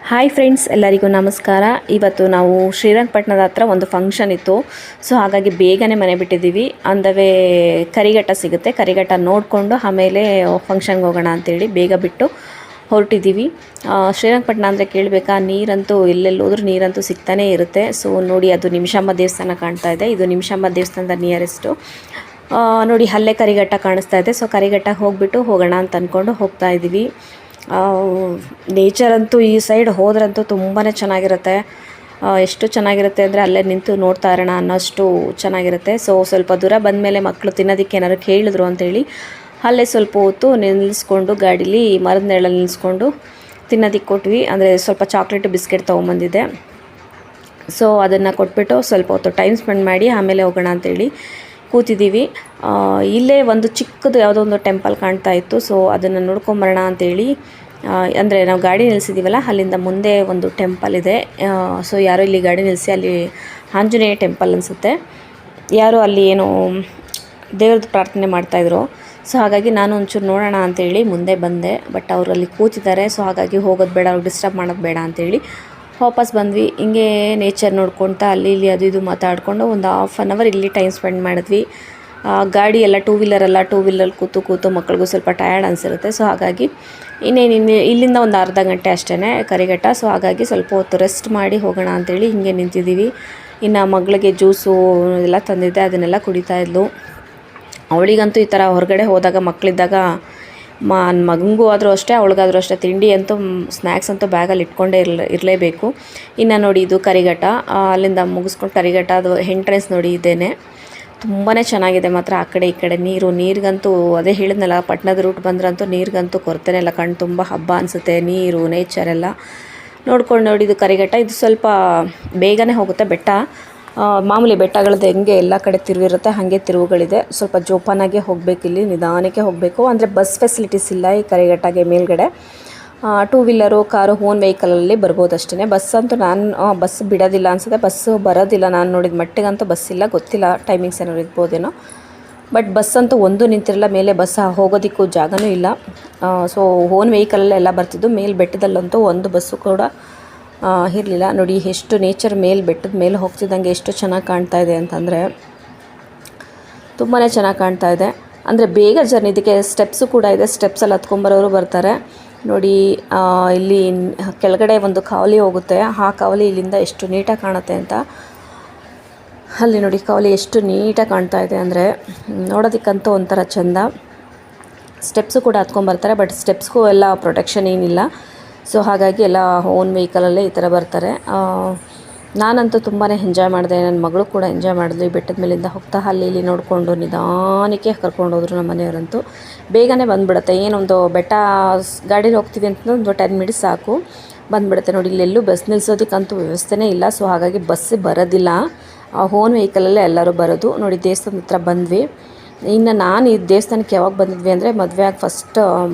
Hi friends, ಎಲ್ಲರಿಗೂ ನಮಸ್ಕಾರ. ಇವತ್ತು ನಾವು ಶ್ರೀರಂಗಪಟ್ಟಣದ ಹತ್ರ ಒಂದು ಫಂಕ್ಷನ್ ಇತ್ತು. ಸೊ ಹಾಗಾಗಿ ಬೇಗನೆ ಮನೆ ಬಿಟ್ಟಿದ್ದೀವಿ. ಅಂದವೇ ಕರಿಘಟ್ಟ ಸಿಗುತ್ತೆ, ಕರಿಘಟ್ಟ ನೋಡಿಕೊಂಡು ಆಮೇಲೆ ಫಂಕ್ಷನ್ಗೆ ಹೋಗೋಣ ಅಂತೇಳಿ ಬೇಗ ಬಿಟ್ಟು ಹೊರಟಿದ್ದೀವಿ. ಶ್ರೀರಂಗಪಟ್ಟಣ ಅಂದರೆ ಕೇಳಬೇಕಾ, ನೀರಂತೂ ಎಲ್ಲೆಲ್ಲಿ ಹೋದ್ರೂ ನೀರಂತೂ ಸಿಗ್ತಾನೇ ಇರುತ್ತೆ. ಸೊ ನೋಡಿ, ಅದು ನಿಮಿಷಾಂಬ ದೇವಸ್ಥಾನ ಕಾಣ್ತಾ ಇದೆ. ಇದು ನಿಮಿಷಾಂಬ ದೇವಸ್ಥಾನದ ನಿಯರೆಸ್ಟು. ನೋಡಿ, ಅಲ್ಲೇ ಕರಿಘಟ್ಟ ಕಾಣಿಸ್ತಾ ಇದೆ. ಸೊ ಕರಿಘಟ್ಟಕ್ಕೆ ಹೋಗೋಣ ಅಂತ ಅಂದ್ಕೊಂಡು ಹೋಗ್ತಾ ಇದ್ದೀವಿ. ನೇಚರ್ ಅಂತೂ ಈ ಸೈಡ್ ಹೋದ್ರಂತೂ ತುಂಬಾ ಚೆನ್ನಾಗಿರುತ್ತೆ. ಎಷ್ಟು ಚೆನ್ನಾಗಿರುತ್ತೆ ಅಂದರೆ ಅಲ್ಲೇ ನಿಂತು ನೋಡ್ತಾ ಇರೋಣ ಅನ್ನೋಷ್ಟು ಚೆನ್ನಾಗಿರುತ್ತೆ. ಸೊ ಸ್ವಲ್ಪ ದೂರ ಬಂದಮೇಲೆ ಮಕ್ಕಳು ತಿನ್ನೋದಕ್ಕೆ ಏನಾದ್ರು ಕೇಳಿದ್ರು ಅಂತೇಳಿ ಅಲ್ಲೇ ಸ್ವಲ್ಪ ಹೊತ್ತು ನಿಲ್ಲಿಸ್ಕೊಂಡು ಗಾಡೀಲಿ ಮರದ ನೆರಳಲ್ಲಿ ನಿಲ್ಲಿಸ್ಕೊಂಡು ತಿನ್ನೋದಕ್ಕೆ ಕೊಟ್ವಿ. ಅಂದರೆ ಸ್ವಲ್ಪ ಚಾಕ್ಲೇಟು ಬಿಸ್ಕೆಟ್ ತೊಗೊಂಬಂದಿದ್ದೆ. ಸೊ ಅದನ್ನು ಕೊಟ್ಬಿಟ್ಟು ಸ್ವಲ್ಪ ಹೊತ್ತು ಟೈಮ್ ಸ್ಪೆಂಡ್ ಮಾಡಿ ಆಮೇಲೆ ಹೋಗೋಣ ಅಂತೇಳಿ ಕೂತಿದ್ದೀವಿ. ಇಲ್ಲೇ ಒಂದು ಚಿಕ್ಕದು ಯಾವುದೋ ಒಂದು ಟೆಂಪಲ್ ಕಾಣ್ತಾ ಇತ್ತು. ಸೊ ಅದನ್ನು ನೋಡ್ಕೊಂಬರೋಣ ಅಂತೇಳಿ, ಅಂದರೆ ನಾವು ಗಾಡಿ ನಿಲ್ಲಿಸಿದ್ದೀವಲ್ಲ, ಅಲ್ಲಿಂದ ಮುಂದೆ ಒಂದು ಟೆಂಪಲ್ ಇದೆ. ಸೊ ಯಾರೋ ಇಲ್ಲಿ ಗಾಡಿ ನಿಲ್ಲಿಸಿ, ಅಲ್ಲಿ ಆಂಜನೇಯ ಟೆಂಪಲ್ ಅನಿಸುತ್ತೆ, ಯಾರೋ ಅಲ್ಲಿ ಏನೋ ದೇವ್ರದ್ದು ಪ್ರಾರ್ಥನೆ ಮಾಡ್ತಾಯಿದ್ರು. ಸೊ ಹಾಗಾಗಿ ನಾನು ಒಂಚೂರು ನೋಡೋಣ ಅಂತೇಳಿ ಮುಂದೆ ಬಂದೆ. ಬಟ್ ಅವರು ಅಲ್ಲಿ ಕೂತಿದ್ದಾರೆ. ಸೊ ಹಾಗಾಗಿ ಹೋಗೋದು ಬೇಡ, ಅವ್ರಿಗೆ ಡಿಸ್ಟರ್ಬ್ ಮಾಡೋದು ಬೇಡ ಅಂತೇಳಿ ವಾಪಸ್ ಬಂದ್ವಿ. ಹಿಂಗೆ ನೇಚರ್ ನೋಡ್ಕೊಳ್ತಾ ಅಲ್ಲಿ ಇಲ್ಲಿ ಅದು ಇದು ಮಾತಾಡಿಕೊಂಡು ಒಂದು ½ ಅನ್ ಅವರ್ ಇಲ್ಲಿ ಟೈಮ್ ಸ್ಪೆಂಡ್ ಮಾಡಿದ್ವಿ. ಗಾಡಿ ಎಲ್ಲ ಟೂ ವೀಲರ್ ಕೂತು ಮಕ್ಕಳಿಗೂ ಸ್ವಲ್ಪ ಟಯರ್ಡ್ ಅನಿಸಿರುತ್ತೆ. ಸೊ ಹಾಗಾಗಿ ಇಲ್ಲಿಂದ ಒಂದು ಅರ್ಧ ಗಂಟೆ ಅಷ್ಟೇ ಕರಿಘಟ್ಟ. ಸೊ ಹಾಗಾಗಿ ಸ್ವಲ್ಪ ಹೊತ್ತು ರೆಸ್ಟ್ ಮಾಡಿ ಹೋಗೋಣ ಅಂತೇಳಿ ಹಿಂಗೆ ನಿಂತಿದ್ದೀವಿ. ಇನ್ನು ಮಗಳಿಗೆ ಜ್ಯೂಸು ಎಲ್ಲ ತಂದಿದ್ದೆ, ಅದನ್ನೆಲ್ಲ ಕುಡಿತಾ ಇದ್ಲು. ಅವಳಿಗಂತೂ ಈ ಥರ ಹೊರಗಡೆ ಹೋದಾಗ ಮಕ್ಕಳಿದ್ದಾಗ ಮಗನಿಗೂ ಆದರೂ ಅಷ್ಟೇ, ಅವಳಿಗಾದರೂ ಅಷ್ಟೇ, ತಿಂಡಿ ಅಂತೂ ಸ್ನ್ಯಾಕ್ಸ್ ಅಂತೂ ಬ್ಯಾಗಲ್ಲಿ ಇಟ್ಕೊಂಡೇ ಇರಲೇಬೇಕು. ಇನ್ನು ನೋಡಿ, ಇದು ಕರಿಘಟ್ಟ. ಅಲ್ಲಿಂದ ಮುಗಿಸ್ಕೊಂಡು ಕರಿಘಟ್ಟ ಅದು ಎಂಟ್ರೆನ್ಸ್ ನೋಡಿ ಇದೇನೆ. ತುಂಬಾ ಚೆನ್ನಾಗಿದೆ ಮಾತ್ರ. ಆ ಕಡೆ ಈ ಕಡೆ ನೀರಿಗಂತೂ ಅದೇ ಹೇಳಿದ್ನಲ್ಲ, ಪಟ್ಟಣದ ರೂಟ್ ಬಂದ್ರಂತೂ ನೀರಿಗಂತೂ ಕೊರತೆನೇ ಇಲ್ಲ. ಕಣ್ಣು ತುಂಬ ಹಬ್ಬ ಅನಿಸುತ್ತೆ. ನೀರು, ನೇಚರ್ ಎಲ್ಲ ನೋಡ್ಕೊಂಡು ನೋಡಿ. ಇದು ಕರಿಘಟ್ಟ. ಇದು ಸ್ವಲ್ಪ ಬೇಗನೆ ಹೋಗುತ್ತೆ ಬೆಟ್ಟ. ಮಾಮೂಲಿ ಬೆಟ್ಟಗಳದ್ದು ಹೆಂಗೆ ಎಲ್ಲ ಕಡೆ ತಿರುವಿರುತ್ತೆ ಹಾಗೆ ತಿರುವುಗಳಿದೆ. ಸ್ವಲ್ಪ ಜೋಪಾನಾಗೆ ಹೋಗಬೇಕು, ಇಲ್ಲಿ ನಿಧಾನಕ್ಕೆ ಹೋಗಬೇಕು. ಅಂದರೆ ಬಸ್ ಫೆಸಿಲಿಟೀಸ್ ಇಲ್ಲ ಈ ಕರಿಘಟ್ಟಗೆ ಮೇಲ್ಗಡೆ. ಟೂ ವೀಲರು, ಕಾರು, ಓನ್ ವೆಹಿಕಲಲ್ಲಿ ಬರ್ಬೋದು ಅಷ್ಟೇ. ಬಸ್ ಅಂತೂ ಬಸ್ ಬಿಡೋದಿಲ್ಲ ಅನಿಸುತ್ತೆ, ಬಸ್ಸು ಬರೋದಿಲ್ಲ. ನಾನು ನೋಡಿದ ಮಟ್ಟಿಗಂತೂ ಬಸ್ ಇಲ್ಲ, ಗೊತ್ತಿಲ್ಲ ಟೈಮಿಂಗ್ಸ್ ಏನಾದ್ರು ಇರ್ಬೋದೇನೋ. ಬಟ್ ಬಸ್ ಅಂತೂ ಒಂದು ನಿಂತಿರಲ್ಲ. ಮೇಲೆ ಬಸ್ ಹೋಗೋದಕ್ಕೂ ಜಾಗನೂ ಇಲ್ಲ. ಸೊ ಓನ್ ವೆಹಿಕಲಲ್ಲೆಲ್ಲ ಬರ್ತಿದ್ದು. ಮೇಲೆ ಬೆಟ್ಟದಲ್ಲಂತೂ ಒಂದು ಬಸ್ಸು ಕೂಡ ಇರಲಿಲ್ಲ. ನೋಡಿ ಎಷ್ಟು ನೇಚರ್ ಬೆಟ್ಟದ ಮೇಲೆ ಹೋಗ್ತಿದ್ದಂಗೆ ಎಷ್ಟು ಚೆನ್ನಾಗಿ ಕಾಣ್ತಾ ಇದೆ ಅಂತಂದರೆ ತುಂಬಾ ಚೆನ್ನಾಗಿ ಕಾಣ್ತಾ ಇದೆ. ಅಂದರೆ ಬೇಗ ಜರ್ನಿ. ಇದಕ್ಕೆ ಸ್ಟೆಪ್ಸು ಕೂಡ ಇದೆ. ಸ್ಟೆಪ್ಸಲ್ಲಿ ಹತ್ಕೊಂಬರೋರು ಬರ್ತಾರೆ. ನೋಡಿ, ಇಲ್ಲಿ ಕೆಳಗಡೆ ಒಂದು ಕಾವಲಿ ಹೋಗುತ್ತೆ. ಆ ಕಾವಲಿ ಇಲ್ಲಿಂದ ಎಷ್ಟು ನೀಟಾಗಿ ಕಾಣುತ್ತೆ ಅಂತ. ಅಲ್ಲಿ ನೋಡಿ, ಕಾವಲಿ ಎಷ್ಟು ನೀಟಾಗಿ ಕಾಣ್ತಾ ಇದೆ ಅಂದರೆ ನೋಡೋದಕ್ಕಂತೂ ಒಂಥರ ಚೆಂದ. ಸ್ಟೆಪ್ಸು ಕೂಡ ಹತ್ಕೊಂಬರ್ತಾರೆ. ಬಟ್ ಸ್ಟೆಪ್ಸ್ಗೂ ಎಲ್ಲ ಪ್ರೊಟೆಕ್ಷನ್ ಏನಿಲ್ಲ. ಸೊ ಹಾಗಾಗಿ ಎಲ್ಲ ಓನ್ ವೆಹಿಕಲಲ್ಲೇ ಈ ಥರ ಬರ್ತಾರೆ. ನಾನಂತೂ ತುಂಬಾ ಎಂಜಾಯ್ ಮಾಡಿದೆ. ನನ್ನ ಮಗಳು ಕೂಡ ಎಂಜಾಯ್ ಮಾಡಿದ್ಲು. ಈ ಬೆಟ್ಟದ ಮೇಲಿಂದ ಹೋಗ್ತಾ ಅಲ್ಲಿ ಇಲ್ಲಿ ನೋಡಿಕೊಂಡು ನಿಧಾನಕ್ಕೆ ಕರ್ಕೊಂಡು ಹೋದರು. ನಮ್ಮ ಮನೆಯವರಂತೂ ಬೇಗನೆ ಬಂದುಬಿಡುತ್ತೆ. ಏನೊಂದು ಬೆಟ್ಟ ಗಾಡೀಲಿ ಹೋಗ್ತೀವಿ ಅಂತ ಒಂದು 10 ಮಿನಿಟ್ಸ್ ಸಾಕು, ಬಂದುಬಿಡುತ್ತೆ. ನೋಡಿ, ಇಲ್ಲೆಲ್ಲೂ ಬಸ್ ನಿಲ್ಲಿಸೋದಕ್ಕಂತೂ ವ್ಯವಸ್ಥೆನೇ ಇಲ್ಲ. ಸೊ ಹಾಗಾಗಿ ಬಸ್ ಬರೋದಿಲ್ಲ. ಓನ್ ವೆಹಿಕಲಲ್ಲೇ ಎಲ್ಲರೂ ಬರೋದು. ನೋಡಿ, ದೇವಸ್ಥಾನದ ಹತ್ರ ಬಂದ್ವಿ. ಇನ್ನು ನಾನು ಈ ದೇವಸ್ಥಾನಕ್ಕೆ ಯಾವಾಗ ಬಂದಿದ್ವಿ ಅಂದರೆ ಮದುವೆ ಆಗಿ ಫಸ್ಟ್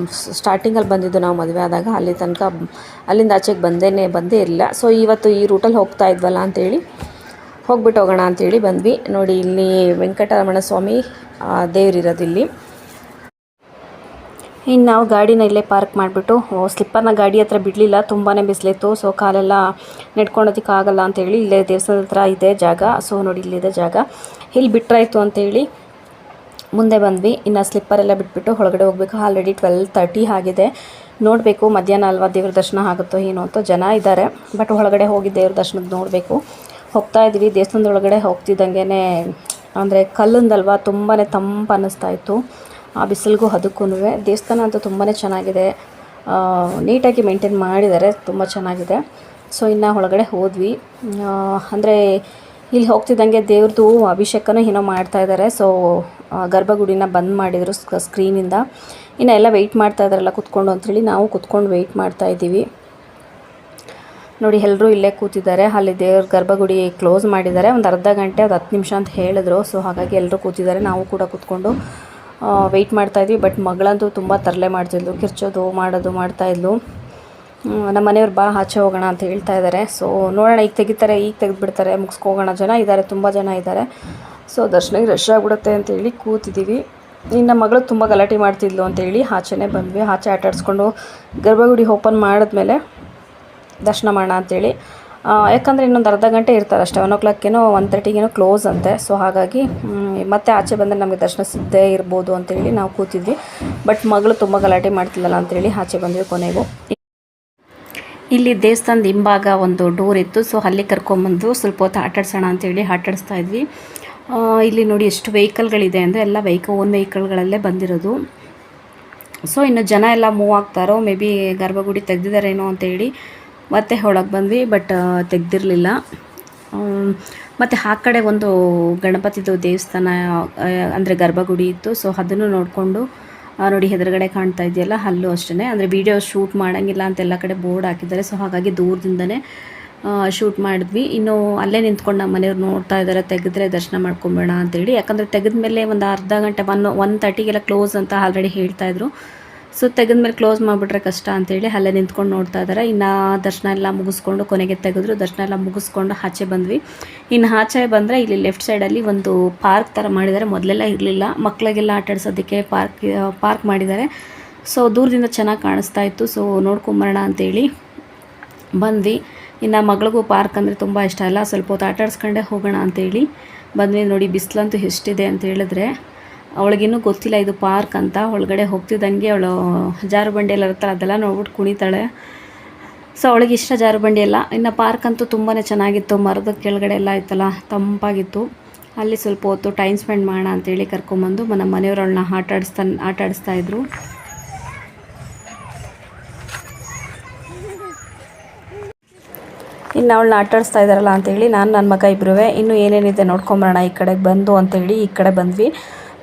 ಸ್ಟಾರ್ಟಿಂಗಲ್ಲಿ ಬಂದಿದ್ದು ನಾವು ಮದುವೆ ಆದಾಗ. ಅಲ್ಲಿ ತನಕ ಅಲ್ಲಿಂದ ಆಚೆಗೆ ಬಂದೇ ಇರಲಿಲ್ಲ. ಸೊ ಇವತ್ತು ಈ ರೂಟಲ್ಲಿ ಹೋಗ್ತಾ ಇದ್ವಲ್ಲ ಅಂತೇಳಿ ಹೋಗ್ಬಿಟ್ಟು ಹೋಗೋಣ ಅಂತೇಳಿ ಬಂದ್ವಿ. ನೋಡಿ, ಇಲ್ಲಿ ವೆಂಕಟರಮಣ ಸ್ವಾಮಿ ದೇವರಿರೋದು ಇಲ್ಲಿ. ಇನ್ನು ನಾವು ಗಾಡಿನ ಇಲ್ಲೇ ಪಾರ್ಕ್ ಮಾಡಿಬಿಟ್ಟು ಸ್ಲಿಪ್ಪರ್ನ ಗಾಡಿ ಹತ್ರ ಬಿಡಲಿಲ್ಲ, ತುಂಬಾ ಬಿಸಿಲಿತ್ತು. ಸೊ ಕಾಲೆಲ್ಲ ನೆಡ್ಕೊಳೋದಕ್ಕೆ ಆಗಲ್ಲ ಅಂತೇಳಿ ಇಲ್ಲೇ ದೇವಸ್ಥಾನದ ಹತ್ರ ಇದೆ ಜಾಗ. ಸೊ ನೋಡಿ, ಇಲ್ಲಿದೆ ಜಾಗ. ಇಲ್ಲಿ ಬಿಟ್ಟರಾಯ್ತು ಅಂತೇಳಿ ಮುಂದೆ ಬಂದ್ವಿ. ಇನ್ನು ಸ್ಲಿಪ್ಪರೆಲ್ಲ ಬಿಟ್ಬಿಟ್ಟು ಒಳಗಡೆ ಹೋಗಬೇಕು. ಆಲ್ರೆಡಿ 12:30 ಆಗಿದೆ. ನೋಡಬೇಕು ಮಧ್ಯಾಹ್ನ ಅಲ್ವಾ ದೇವ್ರ ದರ್ಶನ ಆಗುತ್ತೋ ಏನೋ ಅಂತ. ಜನ ಇದ್ದಾರೆ, ಬಟ್ ಒಳಗಡೆ ಹೋಗಿ ದೇವ್ರ ದರ್ಶನದ ನೋಡಬೇಕು. ಹೋಗ್ತಾ ಇದ್ವಿ. ದೇವಸ್ಥಾನದ ಒಳಗಡೆ ಹೋಗ್ತಿದ್ದಂಗೆ ಅಂದರೆ ಕಲ್ಲಿಂದಲ್ವಾ ತುಂಬಾ ತಂಪು ಅನ್ನಿಸ್ತಾ ಇತ್ತು. ಆ ಬಿಸಿಲಿಗೂ ಅದಕ್ಕೂ. ದೇವಸ್ಥಾನ ಅಂತೂ ತುಂಬಾ ಚೆನ್ನಾಗಿದೆ. ನೀಟಾಗಿ ಮೇಂಟೈನ್ ಮಾಡಿದ್ದಾರೆ, ತುಂಬ ಚೆನ್ನಾಗಿದೆ. ಸೊ ಇನ್ನು ಒಳಗಡೆ ಹೋದ್ವಿ. ಅಂದರೆ ಇಲ್ಲಿ ಹೋಗ್ತಿದ್ದಂಗೆ ದೇವ್ರದ್ದು ಅಭಿಷೇಕನೂ ಏನೋ ಮಾಡ್ತಾಯಿದ್ದಾರೆ. ಸೊ ಗರ್ಭಗುಡಿನ ಬಂದ್ ಮಾಡಿದರು ಸ್ಕ್ರೀನಿಂದ. ಇನ್ನು ಎಲ್ಲ ವೆಯ್ಟ್ ಮಾಡ್ತಾ ಇದ್ದಾರಲ್ಲ ಕೂತ್ಕೊಂಡು ಅಂಥೇಳಿ ನಾವು ಕೂತ್ಕೊಂಡು ವೆಯ್ಟ್ ಮಾಡ್ತಾ ಇದ್ದೀವಿ. ನೋಡಿ, ಎಲ್ಲರೂ ಇಲ್ಲೇ ಕೂತಿದ್ದಾರೆ. ಅಲ್ಲಿ ದೇವ್ರ ಗರ್ಭಗುಡಿ ಕ್ಲೋಸ್ ಮಾಡಿದ್ದಾರೆ. ಒಂದು ಅರ್ಧ ಗಂಟೆ, ಒಂದು 10 ನಿಮಿಷ ಅಂತ ಹೇಳಿದ್ರು. ಸೊ ಹಾಗಾಗಿ ಎಲ್ಲರೂ ಕೂತಿದ್ದಾರೆ. ನಾವು ಕೂಡ ಕೂತ್ಕೊಂಡು ವೆಯ್ಟ್ ಮಾಡ್ತಾಯಿದ್ವಿ. ಬಟ್ ಮಗಳಂತೂ ತುಂಬ ತರಲೆ ಮಾಡ್ತಿದ್ಲು, ಕಿರ್ಚೋದು ಮಾಡೋದು ಮಾಡ್ತಾಯಿದ್ಲು. ನಮ್ಮ ಮನೆಯವ್ರು ಬಾ ಆಚೆ ಹೋಗೋಣ ಅಂತ ಹೇಳ್ತಾ ಇದ್ದಾರೆ. ಸೊ ನೋಡೋಣ, ಈಗ ತೆಗೆದುಬಿಡ್ತಾರೆ, ಮುಗಿಸ್ಕೋಗೋಣ. ಜನ ಇದ್ದಾರೆ, ತುಂಬ ಜನ ಇದ್ದಾರೆ. ಸೊ ದರ್ಶನಕ್ಕೆ ರಶ್ ಆಗಿಬಿಡುತ್ತೆ ಅಂತೇಳಿ ಕೂತಿದ್ದೀವಿ. ಇನ್ನು ಮಗಳು ತುಂಬ ಗಲಾಟೆ ಮಾಡ್ತಿದ್ಲು ಅಂತೇಳಿ ಆಚೆನೇ ಬಂದ್ವಿ. ಆಚೆ ಆಟಾಡಿಸ್ಕೊಂಡು ಗರ್ಭಗುಡಿ ಓಪನ್ ಮಾಡಿದ್ಮೇಲೆ ದರ್ಶನ ಮಾಡೋಣ ಅಂತೇಳಿ. ಯಾಕಂದರೆ ಇನ್ನೊಂದು ಅರ್ಧ ಗಂಟೆ ಇರ್ತಾರೆ ಅಷ್ಟೇ, 1 o'clock 1:30 ಕ್ಲೋಸ್ ಅಂತೆ. ಸೊ ಹಾಗಾಗಿ ಮತ್ತೆ ಆಚೆ ಬಂದರೆ ನಮಗೆ ದರ್ಶನ ಸಿಗದೇ ಇರ್ಬೋದು ಅಂತೇಳಿ ನಾವು ಕೂತಿದ್ವಿ. ಬಟ್ ಮಗಳು ತುಂಬ ಗಲಾಟೆ ಮಾಡ್ತಿಲ್ಲಲ್ಲ ಅಂತೇಳಿ ಆಚೆ ಬಂದ್ವಿ ಕೊನೆಗೂ. ಇಲ್ಲಿ ದೇವಸ್ಥಾನದ ಹಿಂಭಾಗ ಒಂದು ಡೋರ್ ಇತ್ತು, ಸೊ ಅಲ್ಲಿ ಕರ್ಕೊಂಬಂದು ಸ್ವಲ್ಪ ಹೊತ್ತು ಆಟಾಡ್ಸೋಣ ಅಂತೇಳಿ ಆಟಾಡಿಸ್ತಾ ಇದ್ವಿ. ಇಲ್ಲಿ ನೋಡಿ ಎಷ್ಟು ವೆಹಿಕಲ್ಗಳಿದೆ ಅಂದರೆ ಎಲ್ಲ ಓನ್ ವೆಹಿಕಲ್ಗಳಲ್ಲೇ ಬಂದಿರೋದು. ಸೊ ಇನ್ನು ಜನ ಎಲ್ಲ ಮೂವ್ ಆಗ್ತಾರೋ, ಮೇ ಬಿ ಗರ್ಭಗುಡಿ ತೆಗೆದಿದ್ದಾರೇನೋ ಅಂತೇಳಿ ಮತ್ತೆ ಒಳಗೆ ಬಂದ್ವಿ. ಬಟ್ ತೆಗ್ದಿರಲಿಲ್ಲ. ಮತ್ತು ಆ ಕಡೆ ಒಂದು ಗಣಪತಿದು ದೇವಸ್ಥಾನ ಅಂದರೆ ಗರ್ಭಗುಡಿ ಇತ್ತು. ಸೊ ಅದನ್ನು ನೋಡಿಕೊಂಡು ನೋಡಿ ಎದುರುಗಡೆ ಕಾಣ್ತಾ ಇದೆಯಲ್ಲ, ಅಲ್ಲೂ ಅಷ್ಟೇ. ಅಂದರೆ ವೀಡಿಯೋ ಶೂಟ್ ಮಾಡೋಂಗಿಲ್ಲ ಅಂತ ಎಲ್ಲ ಕಡೆ ಬೋರ್ಡ್ ಹಾಕಿದ್ದಾರೆ. ಸೊ ಹಾಗಾಗಿ ದೂರದಿಂದನೇ ಶೂಟ್ ಮಾಡಿದ್ವಿ. ಇನ್ನು ಅಲ್ಲೇ ನಿಂತ್ಕೊಂಡು ನಮ್ಮ ಮನೆಯವ್ರು ನೋಡ್ತಾ ಇದ್ದಾರೆ, ತೆಗೆದ್ರೆ ದರ್ಶನ ಮಾಡ್ಕೊಂಬೇಡ ಅಂತೇಳಿ. ಯಾಕಂದರೆ ತೆಗೆದ್ಮೇಲೆ ಒಂದು ಅರ್ಧ ಗಂಟೆ 1:30 ಕ್ಲೋಸ್ ಅಂತ ಆಲ್ರೆಡಿ ಹೇಳ್ತಾಯಿದ್ರು. ಸೊ ತೆಗೆದ್ಮೇಲೆ ಕ್ಲೋಸ್ ಮಾಡಿಬಿಟ್ರೆ ಕಷ್ಟ ಅಂತೇಳಿ ಅಲ್ಲೇ ನಿಂತ್ಕೊಂಡು ನೋಡ್ತಾ ಇದ್ದಾರೆ. ಇನ್ನು ದರ್ಶನ ಎಲ್ಲ ಮುಗಿಸ್ಕೊಂಡು ಕೊನೆಗೆ ತೆಗೆದ್ರು. ದರ್ಶನ ಎಲ್ಲ ಮುಗಿಸ್ಕೊಂಡು ಆಚೆ ಬಂದ್ವಿ. ಇನ್ನು ಆಚೆ ಬಂದರೆ ಇಲ್ಲಿ ಲೆಫ್ಟ್ ಸೈಡಲ್ಲಿ ಒಂದು ಪಾರ್ಕ್ ಥರ ಮಾಡಿದ್ದಾರೆ. ಮೊದಲೆಲ್ಲ ಇರಲಿಲ್ಲ, ಮಕ್ಕಳಿಗೆಲ್ಲ ಆಟಾಡ್ಸೋದಕ್ಕೆ ಪಾರ್ಕ್ ಮಾಡಿದ್ದಾರೆ. ಸೊ ದೂರದಿಂದ ಚೆನ್ನಾಗಿ ಕಾಣಿಸ್ತಾ ಇತ್ತು. ಸೊ ನೋಡ್ಕೊಂಬರೋಣ ಅಂತೇಳಿ ಬಂದ್ವಿ. ಇನ್ನು ಮಗಳಿಗೂ ಪಾರ್ಕ್ ಅಂದರೆ ತುಂಬ ಇಷ್ಟ ಅಲ್ಲ, ಸ್ವಲ್ಪ ಹೊತ್ತು ಆಟಾಡ್ಸ್ಕೊಂಡೇ ಹೋಗೋಣ ಅಂತೇಳಿ ಬಂದ್ವಿ. ನೋಡಿ ಬಿಸಿಲಂತೂ ಎಷ್ಟಿದೆ ಅಂತ ಹೇಳಿದ್ರೆ, ಅವಳಿಗಿನ್ನೂ ಗೊತ್ತಿಲ್ಲ ಇದು ಪಾರ್ಕ್ ಅಂತ. ಒಳಗಡೆ ಹೋಗ್ತಿದ್ದಂಗೆ ಅವಳು ಜಾರುಬಂಡಿ ಎಲ್ಲ ಇರ್ತಾಳೆ, ಅದೆಲ್ಲ ನೋಡ್ಬಿಟ್ಟು ಕುಣಿತಾಳೆ. ಸೊ ಅವಳಿಗೆ ಇಷ್ಟ ಜಾರುಬಂಡಿ ಎಲ್ಲ. ಇನ್ನು ಪಾರ್ಕ್ ಅಂತೂ ತುಂಬಾ ಚೆನ್ನಾಗಿತ್ತು, ಮರದ ಕೆಳಗಡೆ ಎಲ್ಲ ಇತ್ತಲ್ಲ, ತಂಪಾಗಿತ್ತು. ಅಲ್ಲಿ ಸ್ವಲ್ಪ ಹೊತ್ತು ಟೈಮ್ ಸ್ಪೆಂಡ್ ಮಾಡೋಣ ಅಂತೇಳಿ ಕರ್ಕೊಂಬಂದು ನಮ್ಮ ಮನೆಯವರು ಅವಳನ್ನ ಆಟಾಡಿಸ್ತಾ ಇದ್ರು. ಇನ್ನು ಅವಳನ್ನ ಆಟಾಡಿಸ್ತಾ ಇದ್ದಾರಲ್ಲ ಅಂತೇಳಿ ನಾನು ನನ್ನ ಮಗ ಇಬ್ಬರೂ ಇನ್ನೂ ಏನೇನಿದೆ ನೋಡ್ಕೊಂಬರೋಣ ಈ ಕಡೆಗೆ ಬಂದು ಅಂತೇಳಿ ಈ ಕಡೆ ಬಂದ್ವಿ.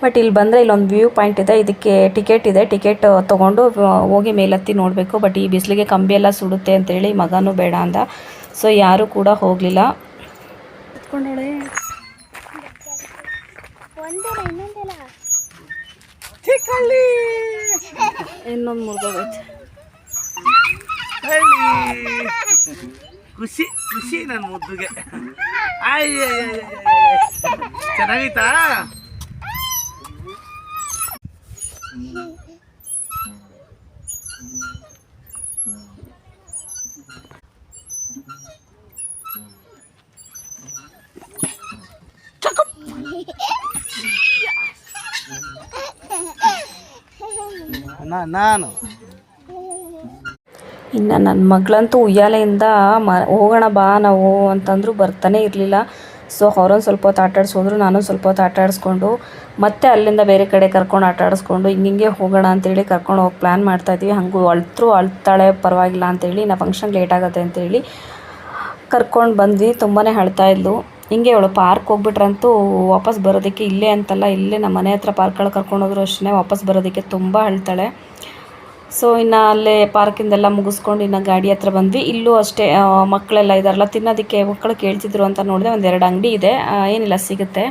ಬಟ್ ಇಲ್ಲಿ ಬಂದರೆ ಇಲ್ಲೊಂದು ವ್ಯೂ ಪಾಯಿಂಟ್ ಇದೆ, ಇದಕ್ಕೆ ಟಿಕೆಟ್ ಇದೆ. ಟಿಕೆಟ್ ತೊಗೊಂಡು ಹೋಗಿ ಮೇಲತ್ತಿ ನೋಡಬೇಕು. ಬಟ್ ಈ ಬಿಸಿಲಿಗೆ ಕಂಬಿ ಎಲ್ಲ ಸುಡುತ್ತೆ ಅಂತೇಳಿ ಮಗನೂ ಬೇಡ ಅಂದ. ಸೊ ಯಾರೂ ಕೂಡ ಹೋಗಲಿಲ್ಲ. ಇನ್ನೊಂದು ಮುರ್ಗೋಗೈತೆ. ಖುಷಿ ಖುಷಿ ನನ್ನ ಮುದ್ದುಗೆ. ಚೆನ್ನಾಗೈತಾ? ನಾನು ಇನ್ನು ನನ್ನ ಮಗಳಂತೂ ಉಯ್ಯಾಲೆಯಿಂದ ಹೋಗೋಣ ಬಾ ನಾವು ಅಂತಂದರೂ ಬರ್ತಾನೆ ಇರಲಿಲ್ಲ. ಸೊ ಅವರೊಂದು ಸ್ವಲ್ಪ ಹೊತ್ತು ಆಟಾಡಿಸೋದ್ರು, ನಾನು ಸ್ವಲ್ಪ ಹೊತ್ತು ಆಟಾಡಿಸ್ಕೊಂಡು ಮತ್ತೆ ಅಲ್ಲಿಂದ ಬೇರೆ ಕಡೆ ಕರ್ಕೊಂಡು ಆಟಾಡಿಸ್ಕೊಂಡು ಹಿಂಗೆ ಹೋಗೋಣ ಅಂತೇಳಿ ಕರ್ಕೊಂಡು ಹೋಗಿ ಪ್ಲ್ಯಾನ್ ಮಾಡ್ತಾಯಿದ್ವಿ. ಹಂಗೂ ಅಳ್ತಾಳೆ ಪರವಾಗಿಲ್ಲ ಅಂತೇಳಿ, ನಾ ಫಂಕ್ಷನ್ ಲೇಟ್ ಆಗುತ್ತೆ ಅಂತೇಳಿ ಕರ್ಕೊಂಡು ಬಂದ್ವಿ. ತುಂಬಾ ಅಳ್ತಾಯಿದ್ಲು. ಹಿಂಗೆ ಅವಳು ಪಾರ್ಕ್ ಹೋಗ್ಬಿಟ್ರಂತೂ ವಾಪಸ್ ಬರೋದಕ್ಕೆ, ಇಲ್ಲೇ ಅಂತಲ್ಲ, ಇಲ್ಲೇ ನಮ್ಮ ಮನೆ ಹತ್ರ ಪಾರ್ಕ್ಗಳು ಕರ್ಕೊಂಡೋದ್ರು ಅಷ್ಟೇ, ವಾಪಸ್ ಬರೋದಕ್ಕೆ ತುಂಬ ಅಳ್ತಾಳೆ. ಸೊ ಇನ್ನು ಅಲ್ಲೇ ಪಾರ್ಕಿಂದೆಲ್ಲ ಮುಗಿಸ್ಕೊಂಡು ಇನ್ನು ಗಾಡಿ ಹತ್ರ ಬಂದ್ವಿ. ಇಲ್ಲೂ ಅಷ್ಟೇ ಮಕ್ಕಳೆಲ್ಲ ಇದ್ದಾರಲ್ಲ, ತಿನ್ನೋದಕ್ಕೆ ಮಕ್ಕಳು ಕೇಳ್ತಿದ್ರು ಅಂತ ನೋಡಿದೆ. 1-2 ಅಂಗಡಿ ಇದೆ, ಏನಿಲ್ಲ ಸಿಗುತ್ತೆ.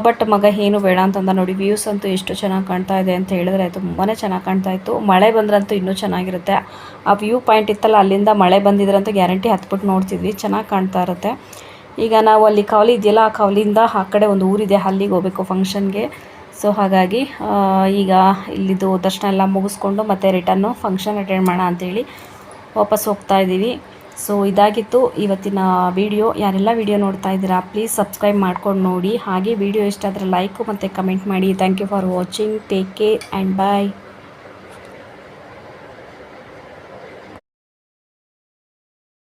ಬಟ್ ಮಗ ಏನು ಬೇಡ ಅಂತಂದ. ನೋಡಿ ವ್ಯೂಸ್ ಅಂತೂ ಎಷ್ಟು ಚೆನ್ನಾಗಿ ಕಾಣ್ತಾ ಇದೆ ಅಂತ ಹೇಳಿದ್ರೆ ತುಂಬಾ ಚೆನ್ನಾಗಿ ಕಾಣ್ತಾ ಇತ್ತು. ಮಳೆ ಬಂದ್ರಂತೂ ಇನ್ನೂ ಚೆನ್ನಾಗಿರುತ್ತೆ. ಆ ವ್ಯೂ ಪಾಯಿಂಟ್ ಇತ್ತಲ್ಲ, ಅಲ್ಲಿಂದ ಮಳೆ ಬಂದಿದ್ರಂತೂ ಗ್ಯಾರಂಟಿ ಹತ್ಬಿಟ್ಟು ನೋಡ್ತಿದ್ವಿ, ಚೆನ್ನಾಗಿ ಕಾಣ್ತಾ ಇರುತ್ತೆ. ಈಗ ನಾವು ಅಲ್ಲಿ ಕಾವಲಿ ಇದೆಯಲ್ಲ, ಆ ಕಾವಲಿಯಿಂದ ಆ ಕಡೆ ಒಂದು ಊರಿದೆ, ಅಲ್ಲಿಗೆ ಹೋಗಬೇಕು ಫಂಕ್ಷನ್ಗೆ. ಸೊ ಹಾಗಾಗಿ ಈಗ ಇಲ್ಲಿದ್ದು ದರ್ಶನ ಎಲ್ಲ ಮುಗಿಸ್ಕೊಂಡು ಮತ್ತೆ ರಿಟರ್ನು ಫಂಕ್ಷನ್ ಅಟೆಂಡ್ ಮಾಡೋಣ ಅಂತೇಳಿ ವಾಪಸ್ ಹೋಗ್ತಾ ಇದ್ದೀವಿ. ಸೊ ಇದಾಗಿತ್ತು ಇವತ್ತಿನ ವಿಡಿಯೋ. ಯಾರೆಲ್ಲ ವಿಡಿಯೋ ನೋಡ್ತಾ ಇದ್ದೀರಾ ಪ್ಲೀಸ್ ಸಬ್ಸ್ಕ್ರೈಬ್ ಮಾಡ್ಕೊಂಡು ನೋಡಿ. ಹಾಗೆ ವಿಡಿಯೋ ಇಷ್ಟ ಆದರೆ ಲೈಕ್ ಮತ್ತು ಕಮೆಂಟ್ ಮಾಡಿ. Thank you for watching. Take care and bye.